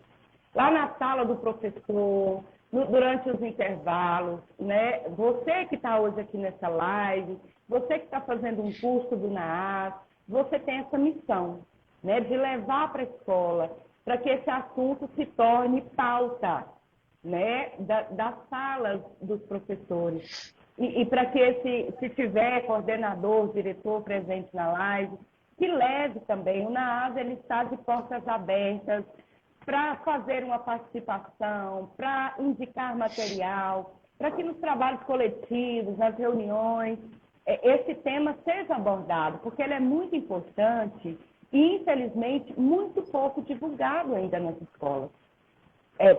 Lá na sala do professor, durante os intervalos, né? Você que está hoje aqui nessa live, você que está fazendo um curso do NAAS, você tem essa missão, né? De levar para a escola, para que esse assunto se torne pauta, né, das salas dos professores. E para que se tiver coordenador, diretor presente na live, que leve também. O NAAS, ele está de portas abertas para fazer uma participação, para indicar material, para que nos trabalhos coletivos, nas reuniões, esse tema seja abordado, porque ele é muito importante e, infelizmente, muito pouco divulgado ainda nas escolas.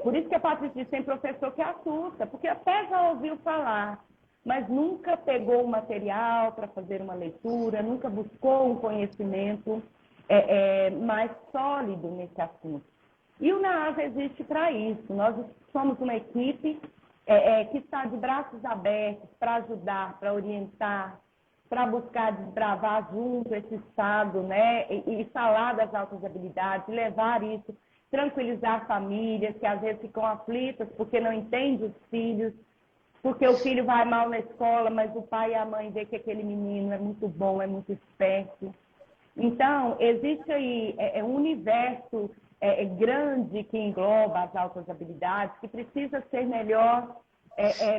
Por isso que a Patrícia diz, tem professor que assusta, porque até já ouviu falar, mas nunca pegou o material para fazer uma leitura, nunca buscou um conhecimento mais sólido nesse assunto. E o NAAS existe para isso. Nós somos uma equipe que está de braços abertos para ajudar, para orientar, para buscar desbravar junto esse estado, né? E falar das altas habilidades, levar isso, tranquilizar famílias que às vezes ficam aflitas porque não entendem os filhos, porque o filho vai mal na escola, mas o pai e a mãe vê que aquele menino é muito bom, é muito esperto. Então, existe aí um universo grande que engloba as altas habilidades, que precisa ser melhor,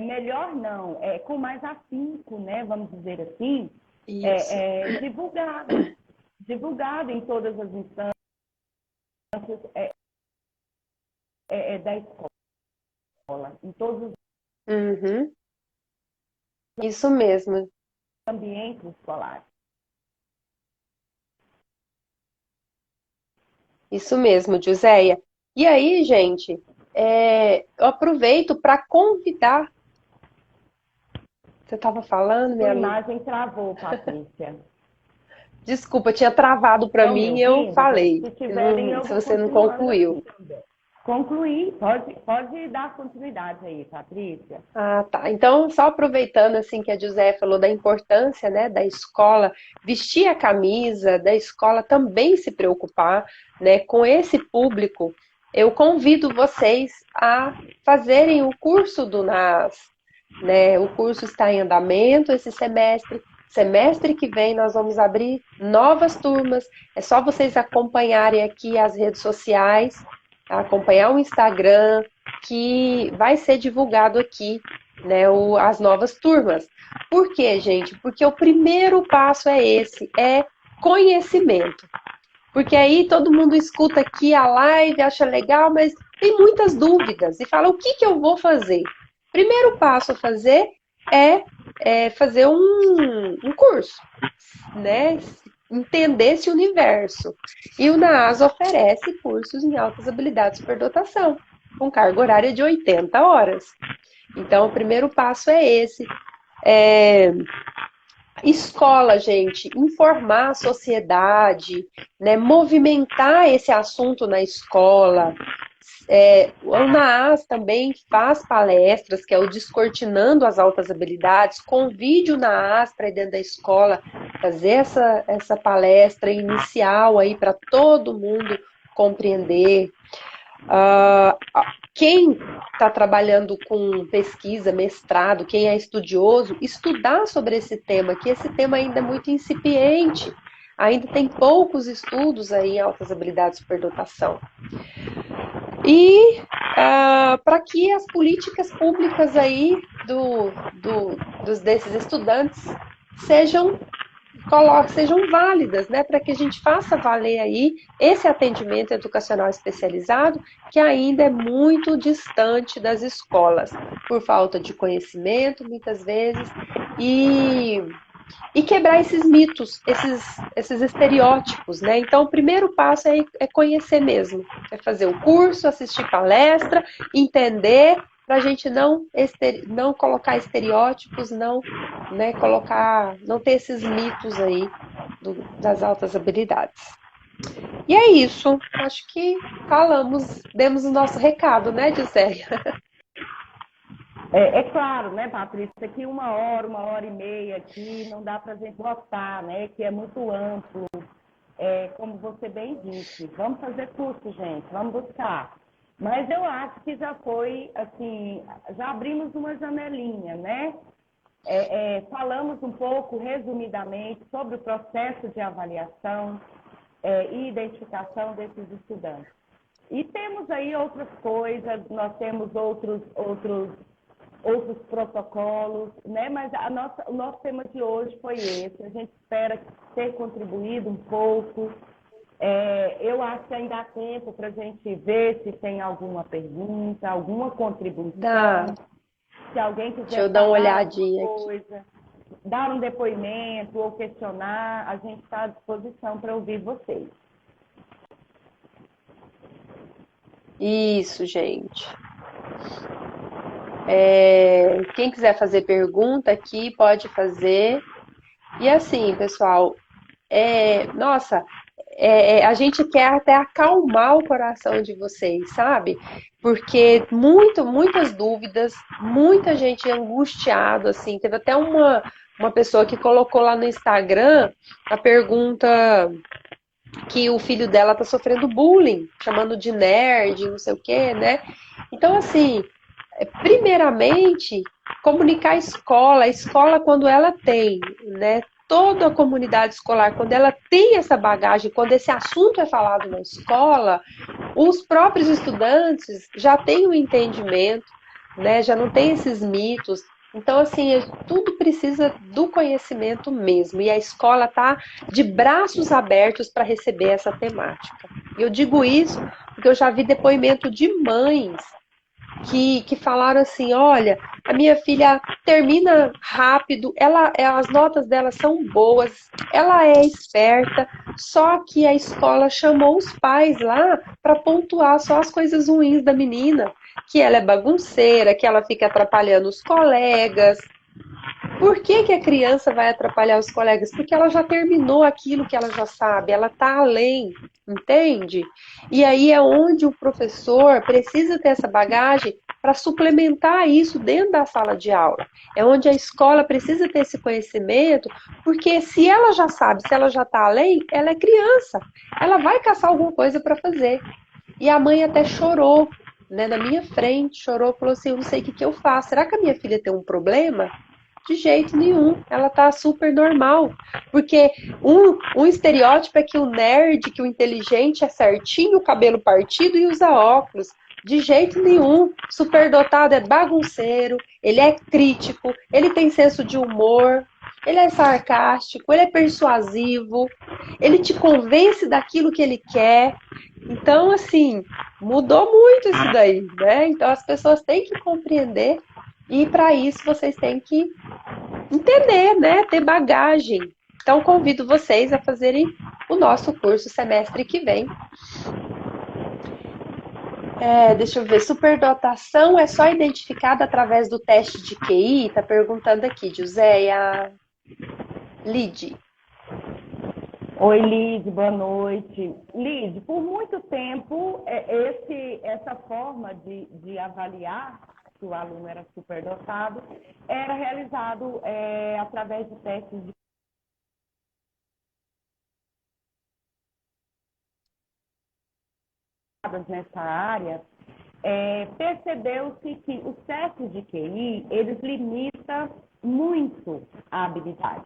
melhor não, com mais afinco, né, vamos dizer assim, divulgado em todas as instâncias da escola, em todos os Uhum. Isso mesmo. ambientes escolares. Isso mesmo, Joséia. E aí, gente, eu aproveito para convidar. Você estava falando, Sua minha amiga? imagem travou, Patrícia. Desculpa, tinha travado para Estão me mim e eu ouvindo, gente? falei. Se tiverem, eu Se vou você não continuando concluiu. aqui também. Concluir, pode dar continuidade aí, Patrícia. Ah, tá. Então, só aproveitando assim que a José falou da importância, né, da escola vestir a camisa, da escola também se preocupar, né, com esse público, eu convido vocês a fazerem o curso do NAS, né? O curso está em andamento esse semestre. Semestre que vem nós vamos abrir novas turmas. É só vocês acompanharem aqui as redes sociais, acompanhar o Instagram, que vai ser divulgado aqui, né, as novas turmas. Por quê, gente? Porque o primeiro passo é esse, é conhecimento. Porque aí todo mundo escuta aqui a live, acha legal, mas tem muitas dúvidas e fala: o que eu vou fazer? Primeiro passo a fazer é fazer um curso, né? Entender esse universo. E o NAAS oferece cursos em altas habilidades de superdotação, com carga horária de 80 horas. Então, o primeiro passo é esse. Escola, gente, informar a sociedade, né, movimentar esse assunto na escola. O NAAS também faz palestras, que é o Descortinando as Altas Habilidades. Convide o NAAS para ir dentro da escola fazer essa palestra inicial aí para todo mundo compreender. Quem está trabalhando com pesquisa, mestrado, quem é estudioso, estudar sobre esse tema, que esse tema ainda é muito incipiente, ainda tem poucos estudos aí em altas habilidades de superdotação. E para que as políticas públicas aí desses estudantes sejam válidas, né, para que a gente faça valer aí esse atendimento educacional especializado, que ainda é muito distante das escolas, por falta de conhecimento, muitas vezes, e quebrar esses mitos, esses estereótipos, né? Então, o primeiro passo é conhecer mesmo, é fazer o curso, assistir palestra, entender para a gente não colocar estereótipos, não, né, não ter esses mitos aí das altas habilidades. E é isso. Acho que demos o nosso recado, né, Gisélia? É claro, né, Patrícia, que uma hora e meia aqui não dá para a gente botar, né, que é muito amplo. Como você bem disse, vamos fazer curso, gente, vamos buscar. Mas eu acho que já foi, assim, já abrimos uma janelinha, né? Falamos um pouco, resumidamente, sobre o processo de avaliação e identificação desses estudantes. E temos aí outras coisas, nós temos outros protocolos, né? Mas o nosso tema de hoje foi esse. A gente espera ter contribuído um pouco. Eu acho que ainda há tempo para a gente ver se tem alguma pergunta, alguma contribuição. Se alguém Deixa quiser eu dar uma falar olhadinha alguma aqui. coisa, dar um depoimento ou questionar, a gente está à disposição para ouvir vocês. Isso, gente. Quem quiser fazer pergunta aqui, pode fazer. E assim, pessoal, nossa, a gente quer até acalmar o coração de vocês, sabe? Porque muitas dúvidas, muita gente angustiada, assim. Teve até uma pessoa que colocou lá no Instagram a pergunta que o filho dela tá sofrendo bullying, chamando de nerd, não sei o quê, né? Então, assim, primeiramente, comunicar a escola quando ela tem, né? Toda a comunidade escolar, quando ela tem essa bagagem, quando esse assunto é falado na escola, os próprios estudantes já têm o entendimento, né? Já não tem esses mitos. Então, assim, tudo precisa do conhecimento mesmo. E a escola está de braços abertos para receber essa temática. E eu digo isso porque eu já vi depoimento de mães que falaram assim, olha, a minha filha termina rápido, as notas dela são boas, ela é esperta, só que a escola chamou os pais lá para pontuar só as coisas ruins da menina, que ela é bagunceira, que ela fica atrapalhando os colegas. Por que que a criança vai atrapalhar os colegas? Porque ela já terminou aquilo que ela já sabe, ela está além, entende? E aí é onde o professor precisa ter essa bagagem para suplementar isso dentro da sala de aula. É onde a escola precisa ter esse conhecimento, porque se ela já sabe, se ela já está além, ela é criança, ela vai caçar alguma coisa para fazer. E a mãe até chorou, né, na minha frente, chorou, falou assim, eu não sei o que que eu faço, será que a minha filha tem um problema? De jeito nenhum, ela tá super normal. Porque um estereótipo é que o nerd, que o inteligente é certinho, o cabelo partido e usa óculos. De jeito nenhum. Superdotado é bagunceiro, ele é crítico, ele tem senso de humor, ele é sarcástico, ele é persuasivo, ele te convence daquilo que ele quer. Então, assim, mudou muito isso daí, né? Então as pessoas têm que compreender e para isso vocês têm que entender, né? Ter bagagem. Então, convido vocês a fazerem o nosso curso semestre que vem. Deixa eu ver, superdotação é só identificada através do teste de QI? Tá perguntando aqui, Joséia Lid. Oi, Lid, boa noite. Lid, por muito tempo, essa forma de avaliar se o aluno era superdotado era realizado através de testes de nessa área. Percebeu-se que os testes de QI, eles limitam muito a habilidade.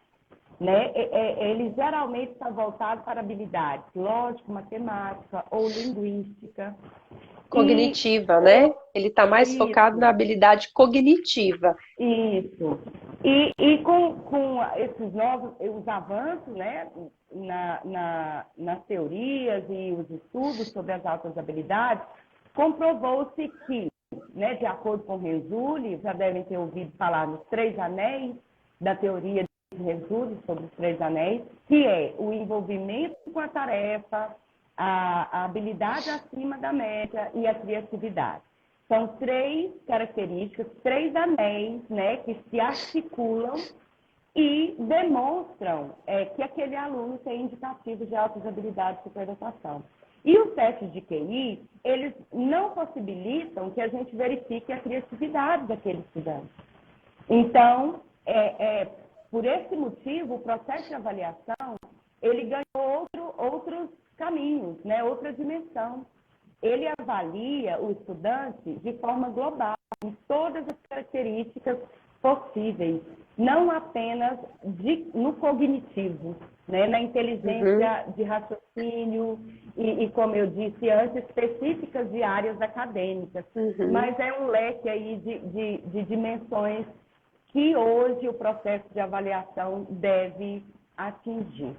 Né? Ele geralmente está voltado para habilidades lógica, matemática ou linguística. Cognitiva, né? Ele está mais focado na habilidade cognitiva. Isso. E com esses novos, os avanços, né, nas teorias e os estudos sobre as altas habilidades, comprovou-se que, né, de acordo com Renzulli, já devem ter ouvido falar nos 3 anéis da teoria de Renzulli sobre os 3 anéis, que é o envolvimento com a tarefa, a habilidade acima da média e a criatividade. São três características, três anéis, né, que se articulam e demonstram que aquele aluno tem indicativos de altas habilidades de superdotação. E os testes de QI, eles não possibilitam que a gente verifique a criatividade daquele estudante. Então, por esse motivo, o processo de avaliação, ele ganhou outros caminhos, né? Outra dimensão. Ele avalia o estudante de forma global, em todas as características possíveis, não apenas no cognitivo, né? Na inteligência de raciocínio e, como eu disse antes, específicas de áreas acadêmicas. Mas é um leque aí de dimensões que hoje o processo de avaliação deve atingir.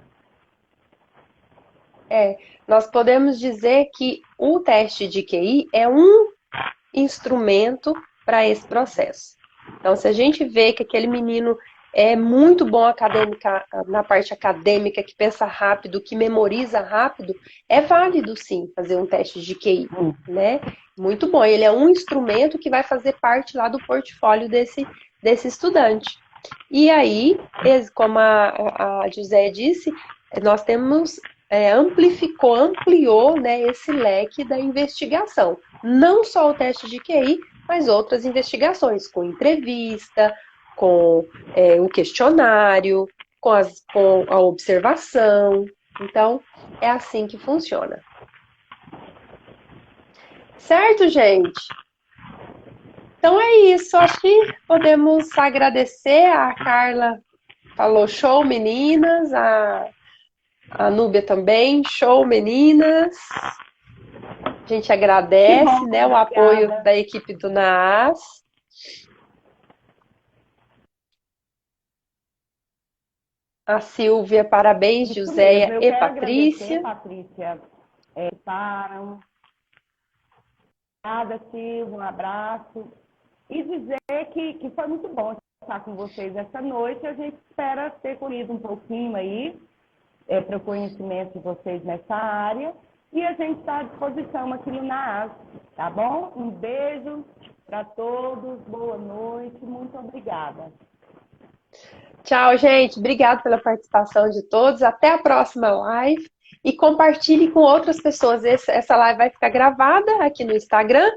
Nós podemos dizer que o teste de QI é um instrumento para esse processo. Então, se a gente vê que aquele menino é muito bom na parte acadêmica, que pensa rápido, que memoriza rápido, é válido sim fazer um teste de QI, né? Muito bom. Ele é um instrumento que vai fazer parte lá do portfólio desse estudante. E aí, como a José disse, nós temos ampliou, né, esse leque da investigação. Não só o teste de QI, mas outras investigações, com entrevista, com o questionário, com a observação. Então, é assim que funciona. Certo, gente? Então é isso. Acho que podemos agradecer. A Carla falou show, meninas. A Núbia também, show, meninas. A gente agradece, né, o apoio da equipe do NAAS. A Silvia, parabéns, Joséia e Patrícia. Patrícia, param. Obrigada, Silvia, um abraço. E dizer que foi muito bom estar com vocês essa noite. A gente espera ter colhido um pouquinho aí para o conhecimento de vocês nessa área. E a gente está à disposição aqui no NAAS, tá bom? Um beijo para todos, boa noite, muito obrigada. Tchau, gente. Obrigada pela participação de todos. Até a próxima live. E compartilhe com outras pessoas. Essa live vai ficar gravada aqui no Instagram.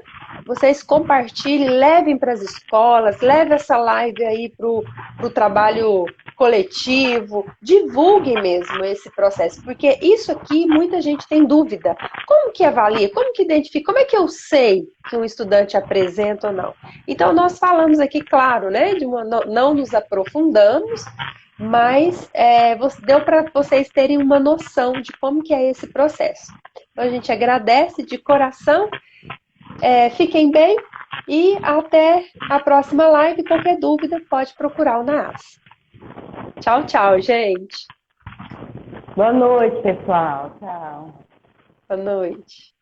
Vocês compartilhem, levem para as escolas, levem essa live aí para o trabalho coletivo, divulguem mesmo esse processo, porque isso aqui muita gente tem dúvida. Como que avalia? Como que identifica? Como é que eu sei que um estudante apresenta ou não? Então, nós falamos aqui, claro, né? Não nos aprofundamos, mas deu para vocês terem uma noção de como que é esse processo. Então, a gente agradece de coração. Fiquem bem e até a próxima live. Qualquer dúvida, pode procurar o NAAS. Tchau, tchau, gente. Boa noite, pessoal. Tchau. Boa noite.